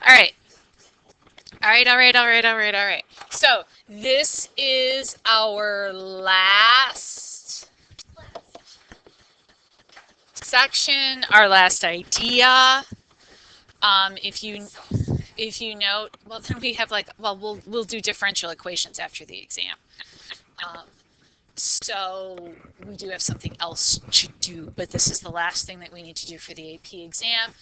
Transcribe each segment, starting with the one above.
All right. All right, all right, all right, all right, all right. So this is our last section, our last idea. If you note, well, then we have like, well, we'll do differential equations after the exam. Um, so we do have something else to do, but this is the last thing that we need to do for the AP exam.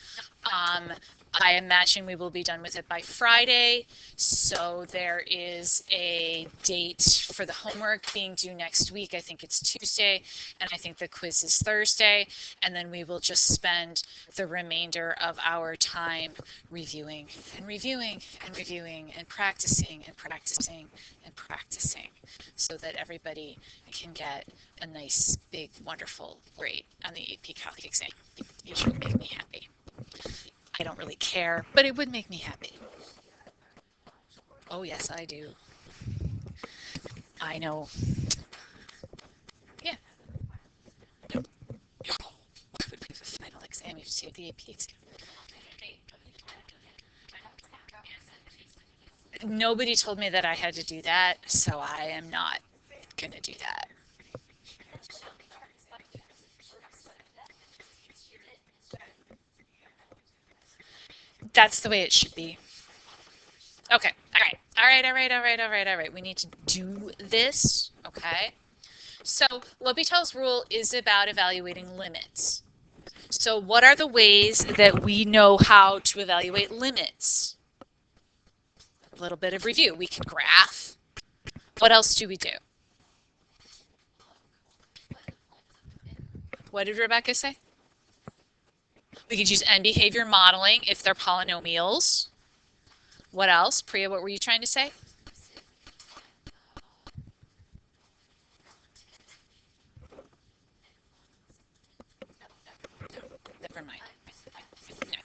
Um, I imagine we will be done with it by Friday. So there is a date for the homework being due next week. I think it's Tuesday, and I think the quiz is Thursday. And then we will just spend the remainder of our time reviewing and reviewing and reviewing and practicing and practicing and practicing so that everybody can get a nice, big, wonderful grade on the AP Calc exam. It would make me happy. I don't really care, but it would make me happy. Oh, yes, I do. I know. Yeah. No. What would be the final exam? You see the AP exam. Nobody told me that I had to do that, so I am not going to do that. That's the way it should be. Okay. All right. All right. All right. All right. All right. All right. We need to do this. Okay. So L'Hopital's rule is about evaluating limits. So what are the ways that we know how to evaluate limits? A little bit of review. We can graph. What else do we do? What did Rebecca say? We could use end behavior modeling if they're polynomials. What else? Priya, what were you trying to say? Never mind. No.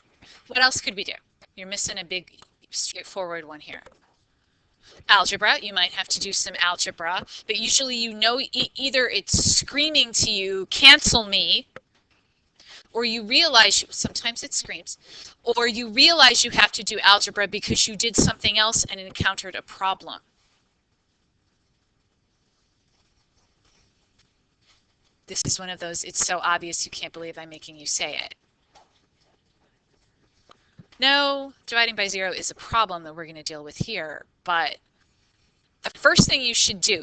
What else could we do? You're missing a big, straightforward one here. Algebra, you might have to do some algebra, but usually you know either it's screaming to you, cancel me, or you realize, sometimes it screams, or you realize you have to do algebra because you did something else and encountered a problem. This is one of those, it's so obvious you can't believe I'm making you say it. No, dividing by zero is a problem that we're going to deal with here, but the first thing you should do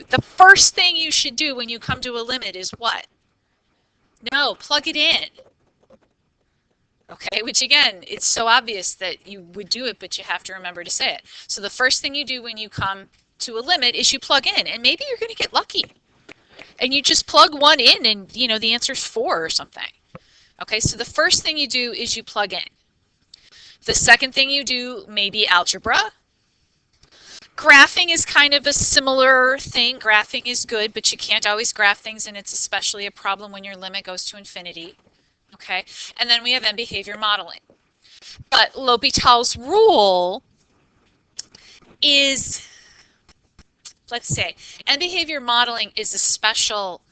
when you come to a limit is what? No, plug it in. Okay, which again, it's so obvious that you would do it, but you have to remember to say it. So the first thing you do when you come to a limit is you plug in, and maybe you're going to get lucky. And you just plug one in and, the answer is 4 or something. Okay, so the first thing you do is you plug in. The second thing you do may be algebra. Graphing is kind of a similar thing. Graphing is good, but you can't always graph things, and it's especially a problem when your limit goes to infinity. Okay, and then we have end behavior modeling. But L'Hopital's rule is, let's say, end behavior modeling is a special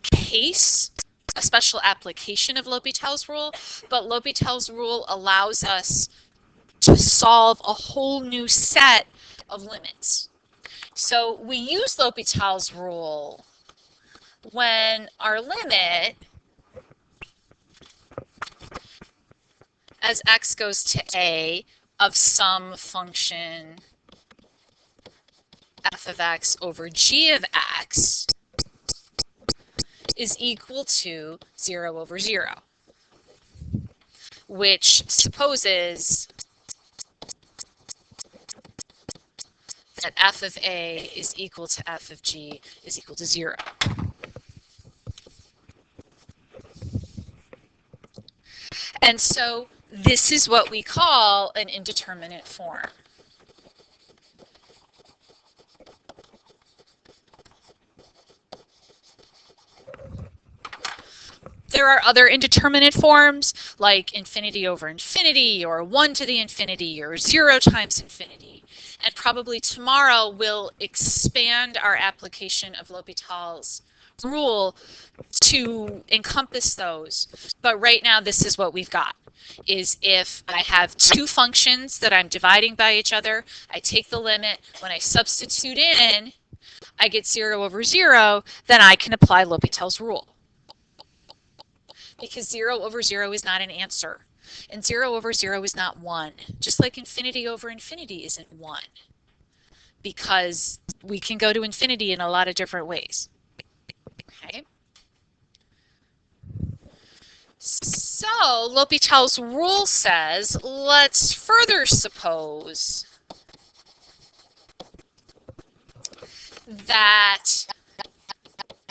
case, a special application of L'Hopital's rule, but L'Hopital's rule allows us to solve a whole new set of limits. So we use L'Hopital's rule when our limit as x goes to a of some function f of x over g of x is equal to 0 over 0, which supposes that f of a is equal to f of g is equal to 0. And so this is what we call an indeterminate form. There are other indeterminate forms like infinity over infinity or 1 to the infinity or 0 times infinity. And probably tomorrow we'll expand our application of L'Hopital's rule to encompass those. But right now this is what we've got. is if I have two functions that I'm dividing by each other, I take the limit. When I substitute in, I get 0 over 0, then I can apply L'Hopital's rule. Because 0 over 0 is not an answer. And 0 over 0 is not 1. Just like infinity over infinity isn't 1. Because we can go to infinity in a lot of different ways. Okay. So L'Hopital's rule says, let's further suppose that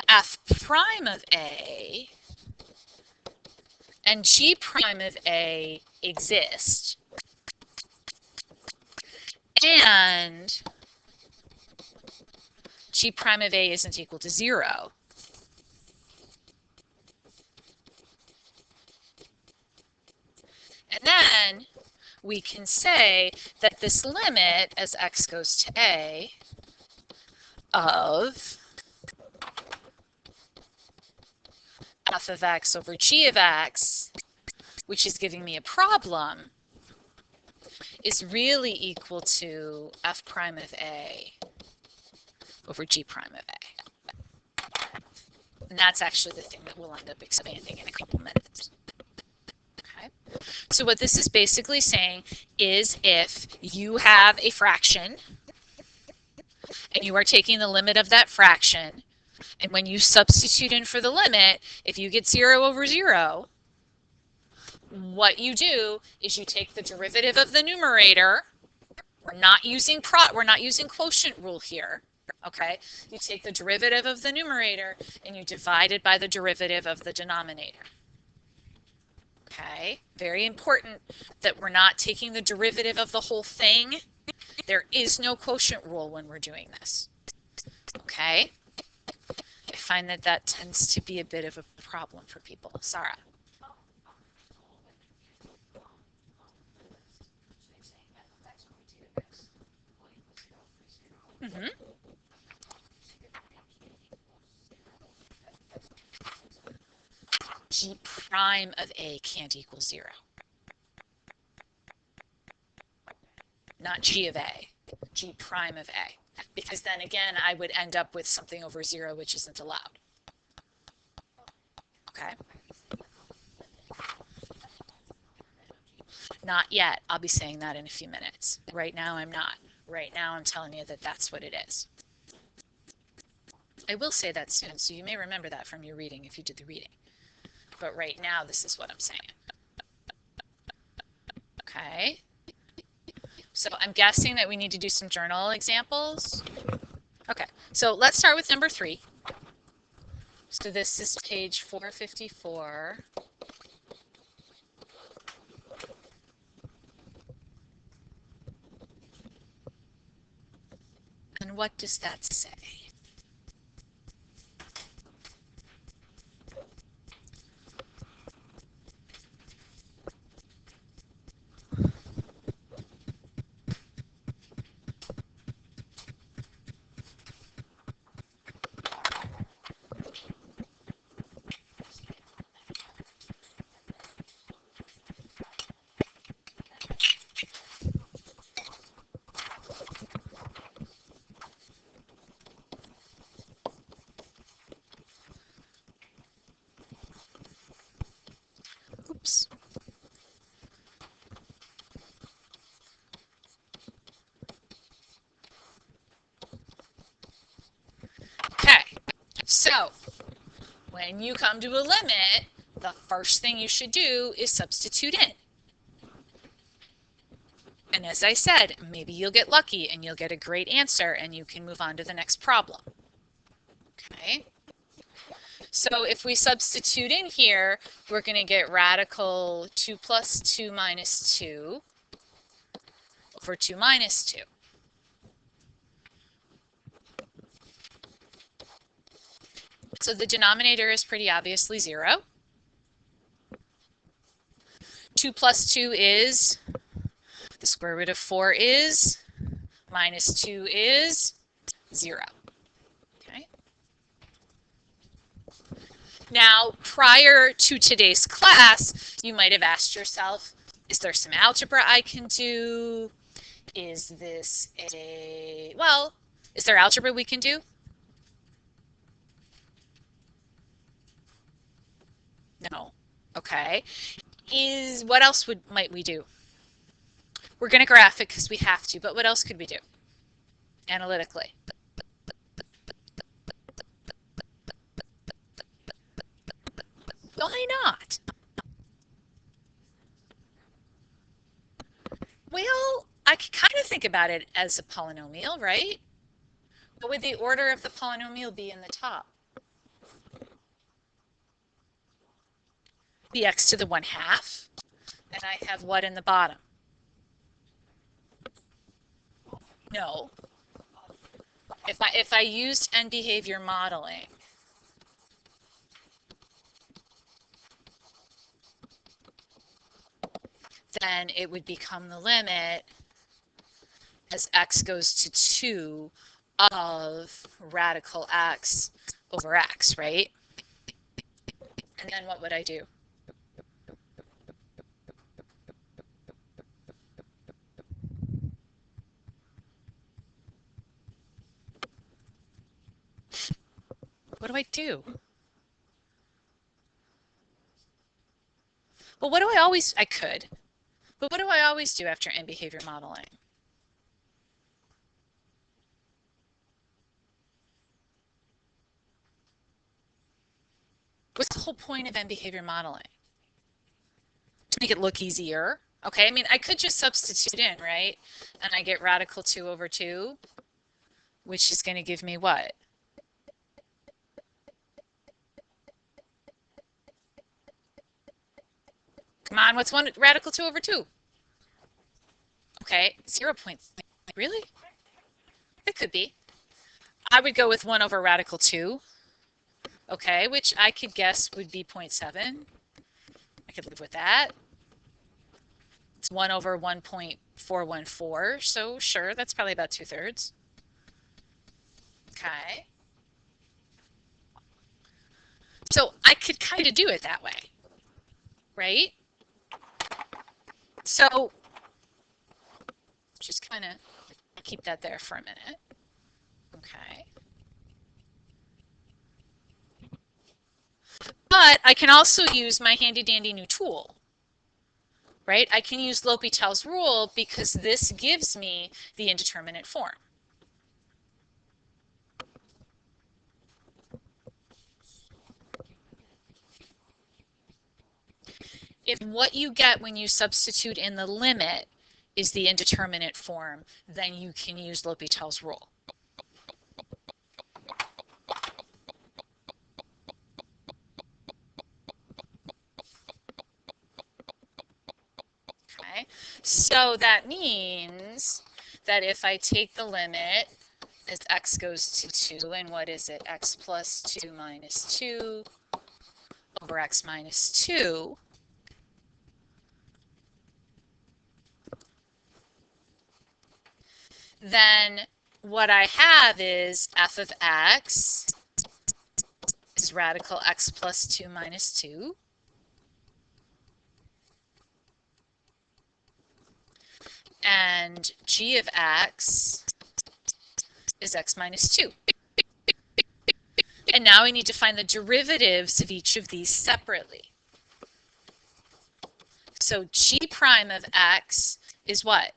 f prime of A and g prime of A exist, and g prime of A isn't equal to 0. And then we can say that this limit as x goes to A of f of x over g of x, which is giving me a problem, is really equal to f prime of A over g prime of A. And that's actually the thing that we'll end up expanding in a couple minutes. Okay. So what this is basically saying is if you have a fraction and you are taking the limit of that fraction, and when you substitute in for the limit, if you get 0 over 0, what you do is you take the derivative of the numerator. We're not using quotient rule here. Okay, you take the derivative of the numerator and you divide it by the derivative of the denominator. Okay, very important that we're not taking the derivative of the whole thing. There is no quotient rule when we're doing this. Okay, I find that that tends to be a bit of a problem for people. Sarah. Mm-hmm. G prime of A can't equal 0. Not G of A, G prime of A. Because then again, I would end up with something over 0, which isn't allowed. Okay? Not yet. I'll be saying that in a few minutes. Right now, I'm not. Right now, I'm telling you that that's what it is. I will say that soon, so you may remember that from your reading if you did the reading. But right now, this is what I'm saying. Okay? So I'm guessing that we need to do some journal examples. Okay, so let's start with number 3. So this is page 454. And what does that say? Oops. Okay, so when you come to a limit, the first thing you should do is substitute in. And as I said, maybe you'll get lucky and you'll get a great answer and you can move on to the next problem. Okay. So if we substitute in here, we're going to get radical 2 plus 2 minus 2 over 2 minus 2. So the denominator is pretty obviously 0. 2 plus 2 is, the square root of 4 is, minus 2 is 0. Okay. Now, prior to today's class, you might have asked yourself, is there some algebra I can do? Is this is there algebra we can do? No. Okay. What else might we do? We're going to graph it because we have to, but what else could we do analytically? Why not? Well, I could kind of think about it as a polynomial, right? What would the order of the polynomial be in the top? The x to the 1/2. And I have what in the bottom? No. If I used end behavior modeling, then it would become the limit as x goes to 2 of radical x over x, right? And then what would I do? What do I do? Well, what do I could, but what do I always do after end behavior modeling? What's the whole point of end behavior modeling? To make it look easier. Okay, I mean, I could just substitute in, right? And I get radical 2 over 2, which is going to give me what? Come on, what's radical 2 over 2? Okay, 0 points. Really? It could be. I would go with 1 over radical 2. Okay, which I could guess would be 0.7. I could live with that. It's 1 over 1.414, so sure, that's probably about 2/3. Okay. So I could kind of do it that way, right? So just kind of keep that there for a minute. Okay. But I can also use my handy dandy new tool, right? I can use L'Hopital's rule because this gives me the indeterminate form. If what you get when you substitute in the limit is the indeterminate form, then you can use L'Hopital's rule. Okay, so that means that if I take the limit as x goes to 2, and what is it? X plus 2 minus 2 over x minus 2. Then what I have is f of x is radical x plus 2 minus 2. And g of x is x minus 2. And now we need to find the derivatives of each of these separately. So g prime of x is what?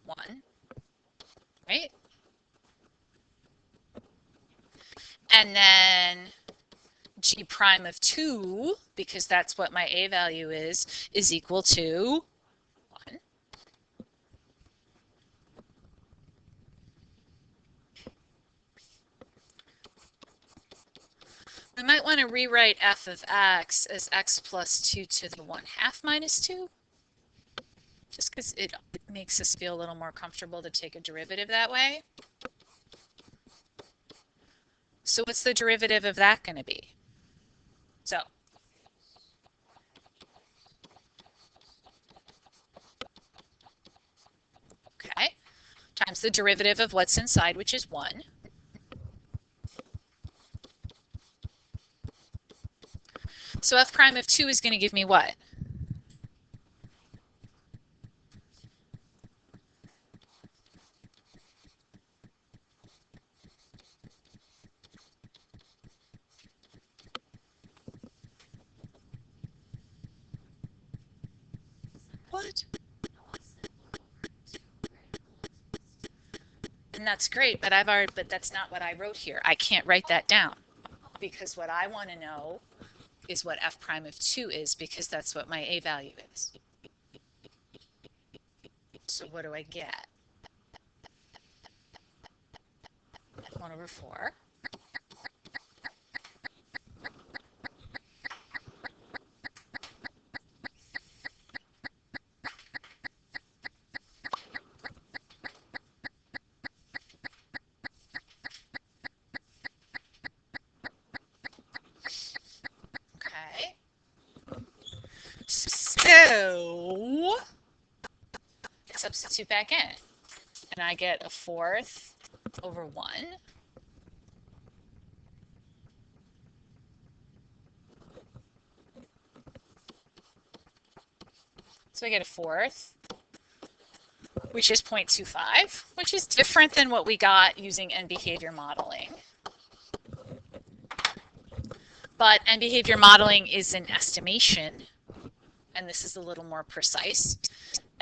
1, right? And then g prime of 2, because that's what my a value is equal to 1. We might want to rewrite f of x as x plus 2 to the 1/2 minus 2, just because it makes us feel a little more comfortable to take a derivative that way. So what's the derivative of that going to be? So okay, times the derivative of what's inside, which is 1. So f prime of 2 is going to give me what? What? And that's great, but but that's not what I wrote here. I can't write that down because what I want to know is what f prime of 2 is, because that's what my a value is. So what do I get? 1 over 4. Okay. So substitute back in, and I get a 4th over 1. So I get a 4th, which is 0.25, which is different than what we got using end behavior modeling. But end behavior modeling is an estimation, and this is a little more precise.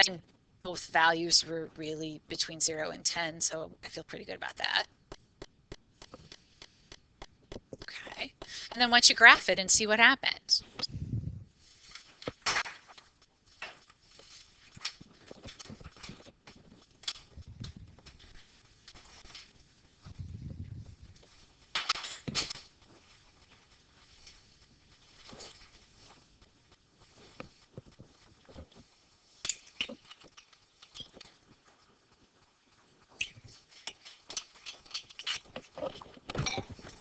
And both values were really between 0 and 10, so I feel pretty good about that. Okay, and then once you graph it and see what happens.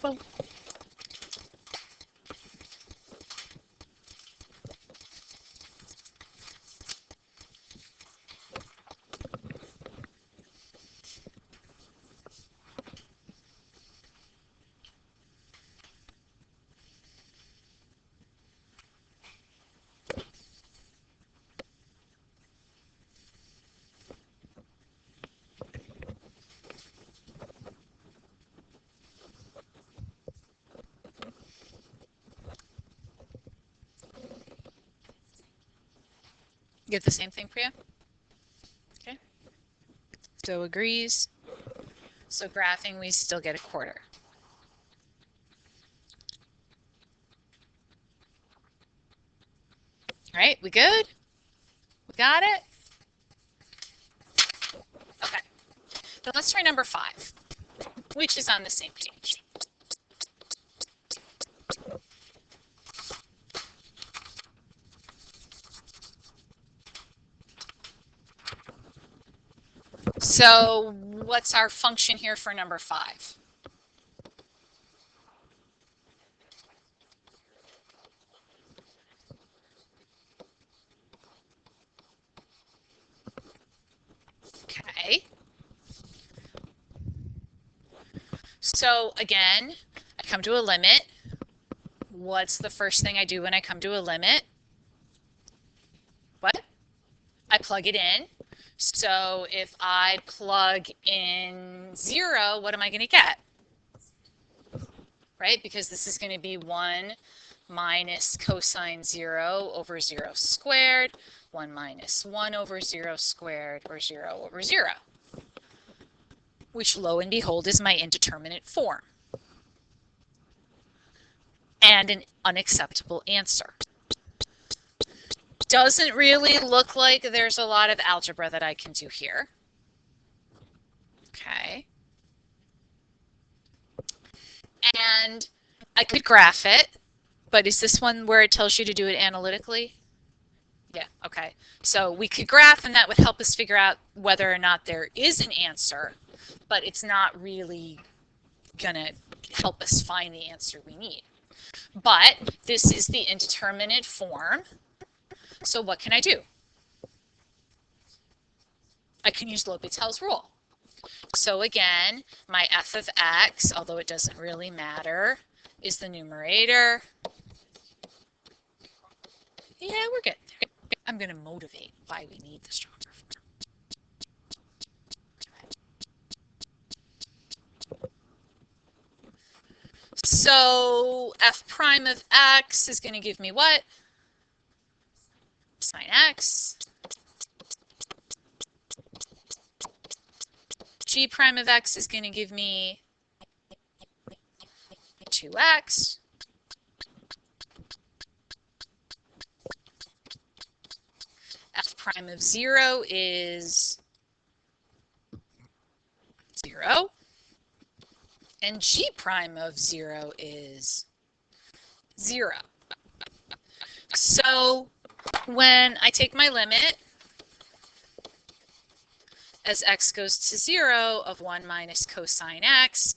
Well, get the same thing, Priya? Okay. So agrees. So graphing, we still get a 1/4. All right, we good? We got it? Okay. Then let's try number 5, which is on the same page. So what's our function here for number 5? Okay. So again, I come to a limit. What's the first thing I do when I come to a limit? What? I plug it in. So if I plug in 0, what am I going to get? Right? Because this is going to be 1 minus cosine 0 over 0 squared, 1 minus 1 over 0 squared, or 0 over 0, which lo and behold is my indeterminate form and an unacceptable answer. Doesn't really look like there's a lot of algebra that I can do here. Okay. And I could graph it, but is this one where it tells you to do it analytically? Yeah, okay. So we could graph, and that would help us figure out whether or not there is an answer, but it's not really going to help us find the answer we need. But this is the indeterminate form. So what can I do? I can use L'Hopital's rule. So again, my f of x, although it doesn't really matter, is the numerator Yeah, we're good. I'm going to motivate why we need the stronger form. So f prime of x is going to give me what? Sine x. G prime of x is going to give me 2x. F prime of 0 is 0. And G prime of 0 is 0. So when I take my limit as x goes to 0 of 1 minus cosine x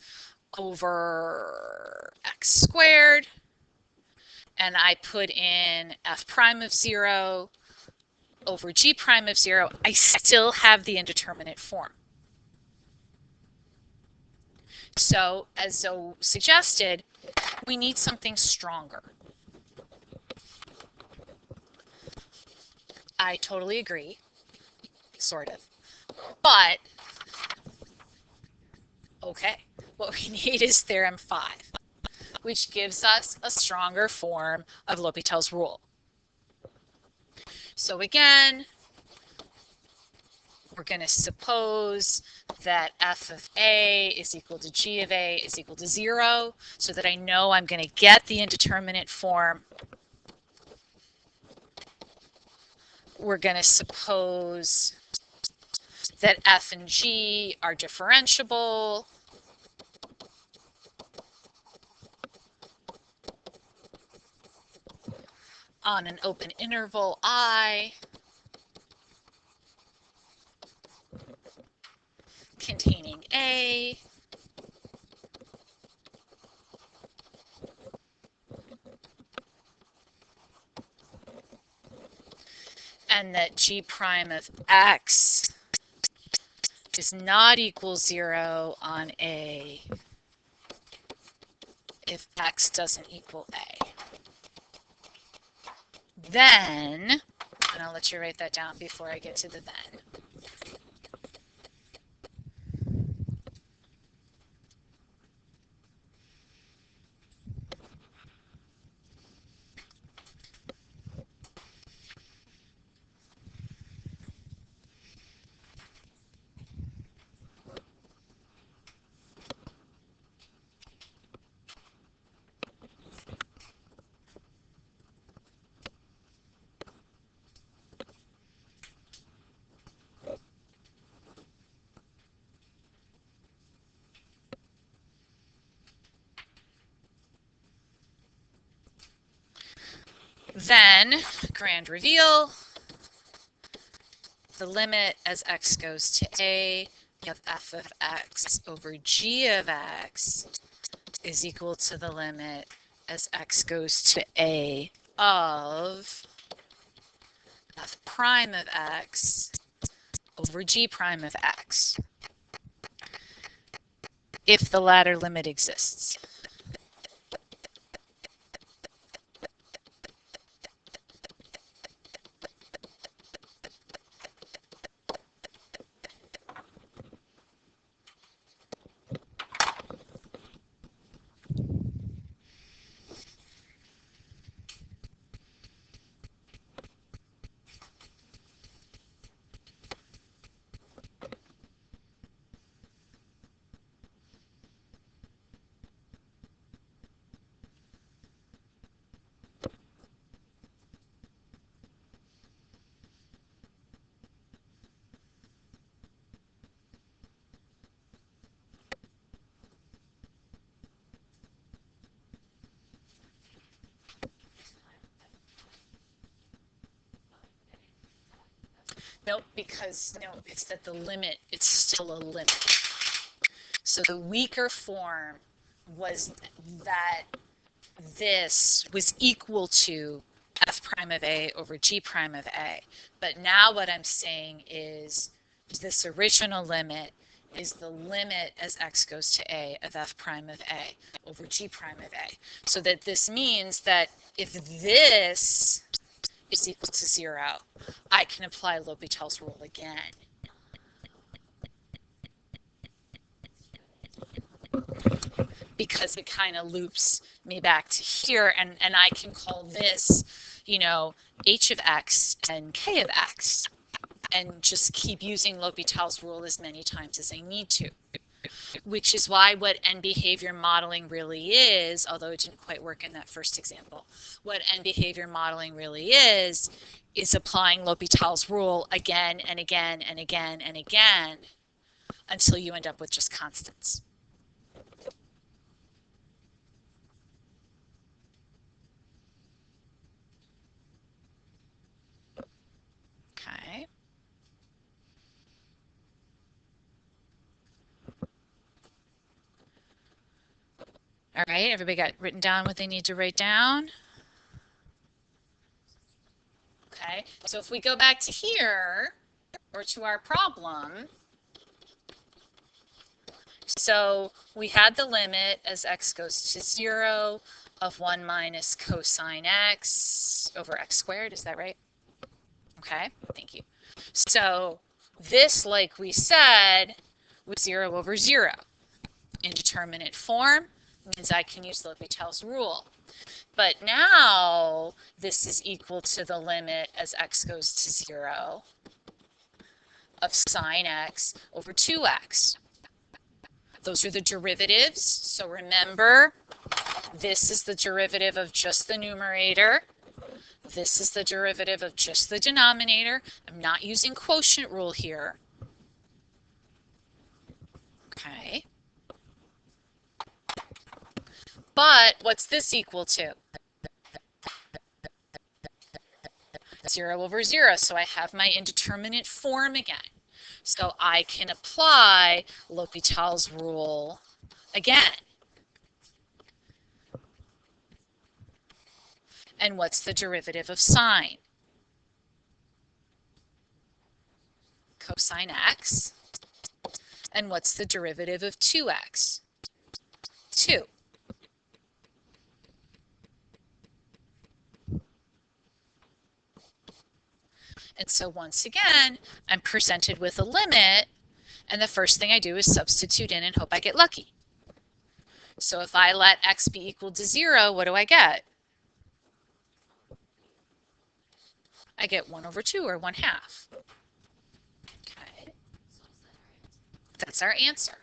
over x squared, and I put in f prime of 0 over g prime of 0, I still have the indeterminate form. So, as Zoe suggested, we need something stronger. I totally agree, sort of. But, okay, what we need is theorem 5, which gives us a stronger form of L'Hopital's rule. So again, we're going to suppose that f of a is equal to g of a is equal to 0, so that I know I'm going to get the indeterminate form. We're going to suppose that f and g are differentiable. On an open interval I containing a, and that g prime of x is not equal 0 on a if x doesn't equal a. Then, and I'll let you write that down before I get to the then. Then, grand reveal, the limit as x goes to a of f of x over g of x is equal to the limit as x goes to a of f prime of x over g prime of x, if the latter limit exists. Nope, because no, it's that the limit, it's still a limit. So the weaker form was that this was equal to f prime of a over g prime of a. But now what I'm saying is this original limit is the limit as x goes to a of f prime of a over g prime of a. So that this means that if this is equal to 0, I can apply L'Hopital's rule again. Because it kind of loops me back to here, and I can call this, you know, h of x and k of x, and just keep using L'Hopital's rule as many times as I need to. Which is why what end behavior modeling really is, although it didn't quite work in that first example, what end behavior modeling really is applying L'Hopital's rule again and again and again and again until you end up with just constants. Okay. All right, everybody got written down what they need to write down? Okay, so if we go back to here, or to our problem, so we had the limit as x goes to 0 of 1 minus cosine x over x squared, is that right? Okay, thank you. So this, like we said, was 0 over 0. Indeterminate form means I can use L'Hopital's rule. But now this is equal to the limit as x goes to 0 of sine x over 2x. Those are the derivatives. So remember, this is the derivative of just the numerator. This is the derivative of just the denominator. I'm not using quotient rule here. Okay. But what's this equal to? 0 over 0. So I have my indeterminate form again. So I can apply L'Hopital's rule again. And what's the derivative of sine? Cosine x. And what's the derivative of 2x? 2. And so once again, I'm presented with a limit, and the first thing I do is substitute in and hope I get lucky. So if I let x be equal to 0, what do I get? I get 1 over 2, or 1/2. Okay. That's our answer.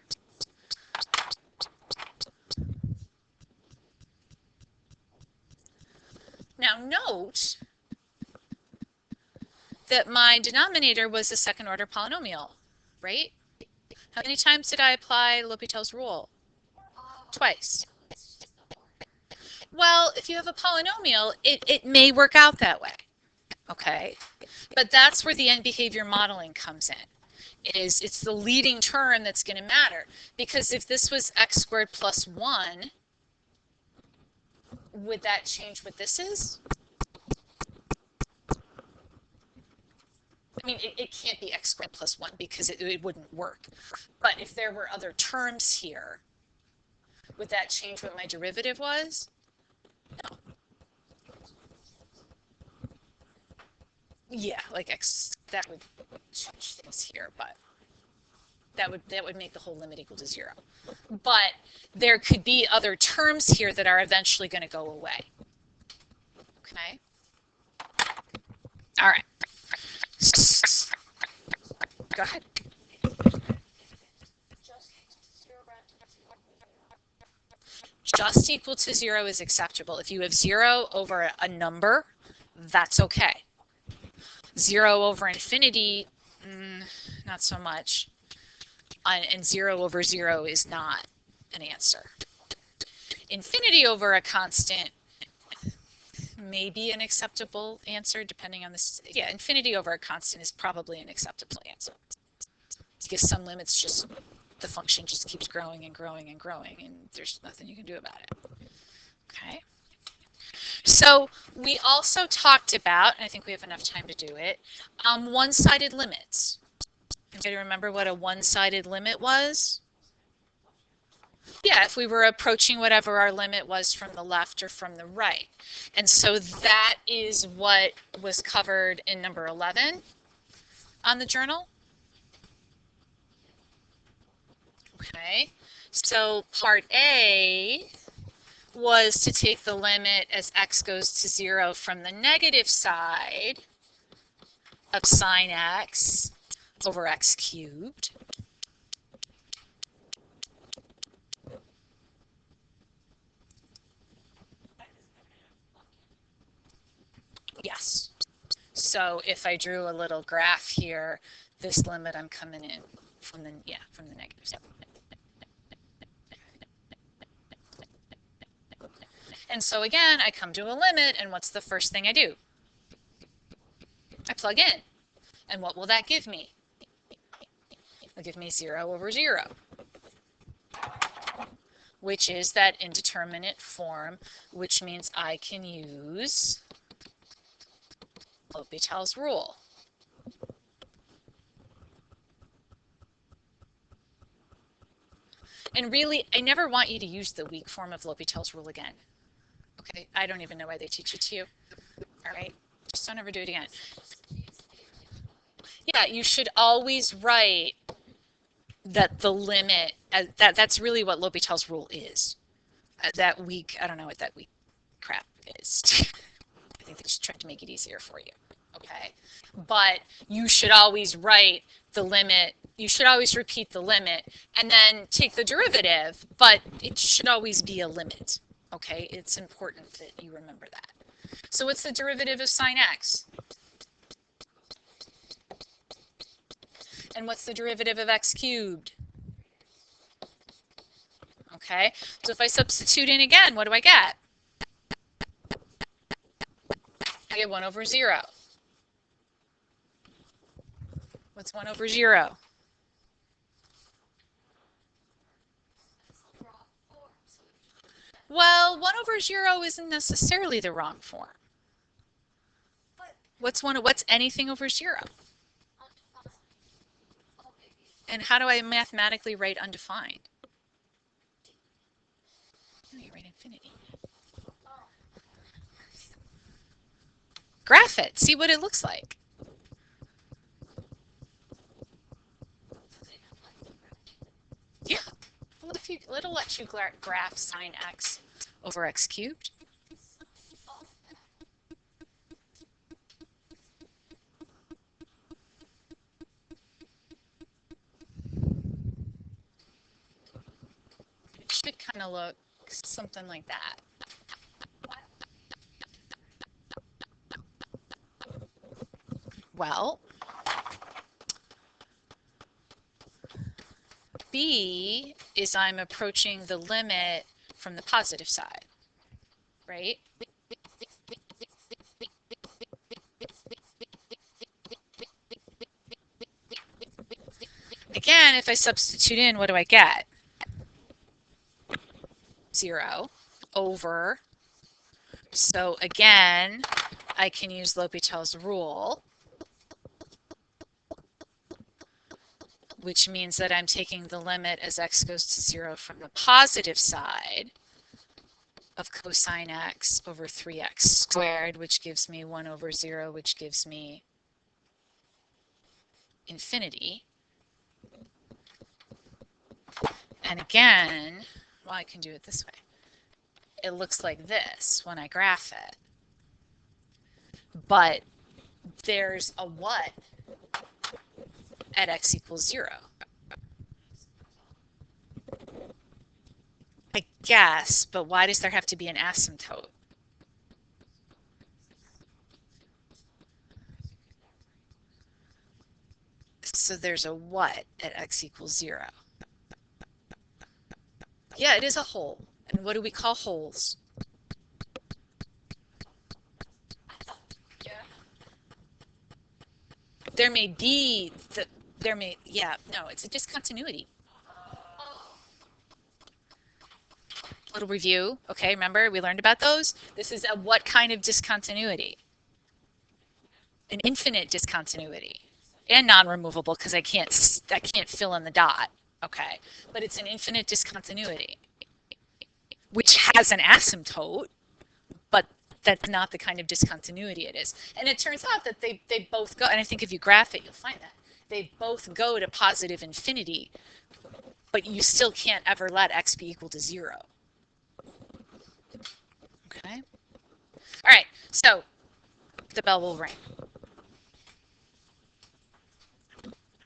Now note that my denominator was a second order polynomial, right? How many times did I apply L'Hopital's rule? Twice. Well, if you have a polynomial, it may work out that way, okay? But that's where the end behavior modeling comes in. It's the leading term that's going to matter. Because if this was x squared plus 1, would that change what this is? I mean, it can't be x squared plus 1 because it wouldn't work. But if there were other terms here, would that change what my derivative was? No. Yeah, like x, that would change things here, but that would make the whole limit equal to 0. But there could be other terms here that are eventually going to go away. Okay? All right. Go ahead. Just equal to 0 is acceptable. If you have 0 over a number, that's okay. 0 over infinity, not so much. And 0 over 0 is not an answer. Infinity over a constant may be an acceptable answer depending on this. Yeah, infinity over a constant is probably an acceptable answer. Because some limits just, the function just keeps growing and growing and growing, and there's nothing you can do about it. Okay. So we also talked about, and I think we have enough time to do it, one-sided limits. Anybody remember what a one-sided limit was? Yeah, if we were approaching whatever our limit was from the left or from the right. And so that is what was covered in number 11 on the journal. Okay, so part A was to take the limit as x goes to 0 from the negative side of sine x over x cubed. Yes. So if I drew a little graph here, this limit I'm coming in from the negative side. And so again, I come to a limit, and what's the first thing I do? I plug in. And what will that give me? It'll give me 0 over 0, which is that indeterminate form, which means I can use L'Hopital's rule. And really, I never want you to use the weak form of L'Hopital's rule again. Okay, I don't even know why they teach it to you. All right, just don't ever do it again. Yeah, you should always write that the limit, that's really what L'Hopital's rule is. That weak, I don't know what that weak crap is. I think they just tried to make it easier for you. Okay, but you should always write the limit. You should always repeat the limit and then take the derivative, but it should always be a limit. Okay, it's important that you remember that. So what's the derivative of sine x? And what's the derivative of x cubed? Okay, so if I substitute in again, what do I get? I get 1 over 0. What's 1 over 0? Well, 1 over 0 isn't necessarily the wrong form. What's anything over 0? And how do I mathematically write undefined? No, you write infinity. Graph it. See what it looks like. Yeah. It'll let you graph sine x over x cubed. It should kind of look something like that. Well, B is I'm approaching the limit from the positive side, right? Again, if I substitute in, what do I get? 0 over. So again, I can use L'Hopital's rule, which means that I'm taking the limit as x goes to 0 from the positive side of cosine x over 3x squared, which gives me 1 over 0, which gives me infinity. And again, well, I can do it this way. It looks like this when I graph it. But there's a what at x equals 0? I guess, but why does there have to be an asymptote? So there's a what at x equals 0? Yeah, it is a hole. And what do we call holes? There may be, it's a discontinuity. Little review. Okay, remember we learned about those? This is a what kind of discontinuity? An infinite discontinuity. And non-removable because I can't fill in the dot. okay? But it's an infinite discontinuity, which has an asymptote, but that's not the kind of discontinuity it is. And it turns out that they both go, and I think if you graph it, you'll find that they both go to positive infinity, but you still can't ever let x be equal to 0. Okay? All right, so the bell will ring.